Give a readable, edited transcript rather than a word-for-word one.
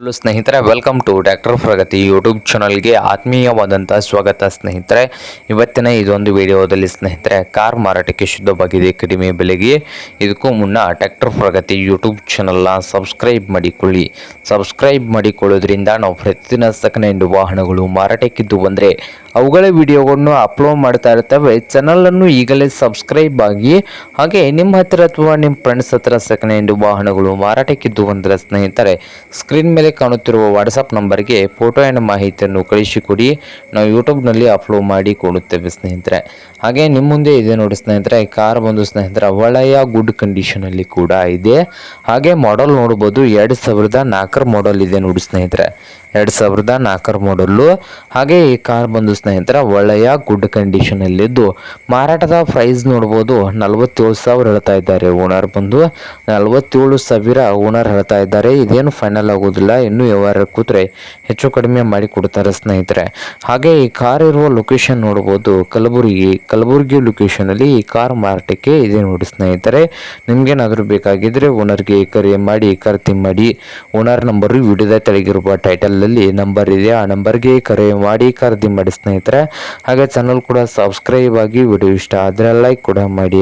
Hello ಸ್ನೇಹಿತರೆ, welcome to tractor Pragati YouTube ಚಾನಲ್ಗೆ ಆತ್ಮೀಯವಾದಂಥ ಸ್ವಾಗತ. ಸ್ನೇಹಿತರೆ, ಇವತ್ತಿನ ಇದೊಂದು ವಿಡಿಯೋದಲ್ಲಿ ಸ್ನೇಹಿತರೆ ಕಾರ್ ಮಾರಾಟಕ್ಕೆ ಶುದ್ಧವಾಗಿದೆ ಕಡಿಮೆ ಬೆಲೆಗೆ. ಇದಕ್ಕೂ ಮುನ್ನ ಟ್ರ್ಯಾಕ್ಟರ್ ಪ್ರಗತಿ ಯೂಟ್ಯೂಬ್ ಚಾನಲ್ನ ಸಬ್ಸ್ಕ್ರೈಬ್ ಮಾಡಿಕೊಳ್ಳಿ. ಸಬ್ಸ್ಕ್ರೈಬ್ ಮಾಡಿಕೊಳ್ಳೋದ್ರಿಂದ ನಾವು ಪ್ರತಿದಿನ ಸೆಕೆಂಡ್ ಹ್ಯಾಂಡ್ ವಾಹನಗಳು ಮಾರಾಟಕ್ಕಿದ್ದು ಬಂದರೆ ಅವುಗಳ ವಿಡಿಯೋಗಳನ್ನು ಅಪ್ಲೋಡ್ ಮಾಡ್ತಾ ಇರ್ತವೆ. ಚಾನಲನ್ನು ಈಗಲೇ ಸಬ್ಸ್ಕ್ರೈಬ್ ಆಗಿ, ಹಾಗೆ ನಿಮ್ಮ ಹತ್ತಿರ ಅಥವಾ ನಿಮ್ಮ ಫ್ರೆಂಡ್ಸ್ ಹತ್ರ ಸೆಕೆಂಡ್ ಹ್ಯಾಂಡ್ ವಾಹನಗಳು ಮಾರಾಟಕ್ಕಿದ್ದು ಬಂದರೆ ಸ್ನೇಹಿತರೆ ಸ್ಕ್ರೀನ್ ಮೇಲೆ ಕಾಣುತ್ತಿರುವ ವಾಟ್ಸಪ್ ನಂಬರ್ಗೆ ಫೋಟೋ ಆ್ಯಂಡ್ ಮಾಹಿತಿಯನ್ನು ಕಳಿಸಿಕೊಡಿ. ನಾವು ಯೂಟ್ಯೂಬ್ನಲ್ಲಿ ಅಪ್ಲೋಡ್ ಮಾಡಿ ಕೊಡುತ್ತೇವೆ ಸ್ನೇಹಿತರೆ. ಹಾಗೆ ನಿಮ್ಮ ಮುಂದೆ ಇದೆ ನೋಡಿ ಸ್ನೇಹಿತರೆ, ಕಾರ್ ಬಂದು ಸ್ನೇಹಿತರೆ ಒಳ್ಳೆಯ ಗುಡ್ ಕಂಡೀಷನಲ್ಲಿ ಕೂಡ ಇದೆ. ಹಾಗೆ ಮಾಡೆಲ್ ನೋಡ್ಬೋದು, 2004 ಮಾಡೆಲ್ ಇದೆ ನೋಡಿ ಸ್ನೇಹಿತರೆ, 2004 ಮಾಡಲ್ಲು. ಹಾಗೆ ಈ ಕಾರ್ ಬಂದು ಸ್ನೇಹಿತರೆ ಒಳ್ಳೆಯ ಗುಡ್ ಕಂಡೀಷನಲ್ಲಿದ್ದು ಮಾರಾಟದ ಪ್ರೈಸ್ ನೋಡ್ಬೋದು 47,000 ಹೇಳ್ತಾ ಇದ್ದಾರೆ. ಓನರ್ ಬಂದು 47,000 ಓನರ್ ಹೇಳ್ತಾ ಇದ್ದಾರೆ. ಇದೇನು ಫೈನಲ್ ಆಗೋದಿಲ್ಲ, ಇನ್ನೂ ವ್ಯವಹಾರ ಕೂತ್ರೆ ಹೆಚ್ಚು ಕಡಿಮೆ ಮಾಡಿ ಕೊಡ್ತಾರೆ ಸ್ನೇಹಿತರೆ. ಹಾಗೆ ಈ ಕಾರ್ ಇರುವ ಲೊಕೇಶನ್ ನೋಡ್ಬೋದು ಕಲಬುರಗಿ ಲೊಕೇಶನಲ್ಲಿ ಈ ಕಾರ್ ಮಾರಾಟಕ್ಕೆ ಇದೆ ನೋಡಿ ಸ್ನೇಹಿತರೆ. ನಿಮ್ಗೇನಾದರೂ ಬೇಕಾಗಿದ್ದರೆ ಓನರ್ಗೆ ಕರೆ ಮಾಡಿ ಖರೀದಿ ಮಾಡಿ. ಓನರ್ ನಂಬರು ವಿಡಿಯೋದ ತೆಳಗಿರುವ ಟೈಟಲಲ್ಲಿ ನಂಬರ್ ಇದೆ, ಆ ನಂಬರ್ಗೆ ಕರೆ ಮಾಡಿ ಖರೀದಿ ಮಾಡಿ ಸ್ನೇಹಿತರೆ. ಹಾಗೆ ಚಾನಲ್ ಕೂಡ ಸಬ್ಸ್ಕ್ರೈಬ್ ಆಗಿ, ವಿಡಿಯೋ ಇಷ್ಟ ಆದರೆ ಲೈಕ್ ಕೂಡ ಮಾಡಿ.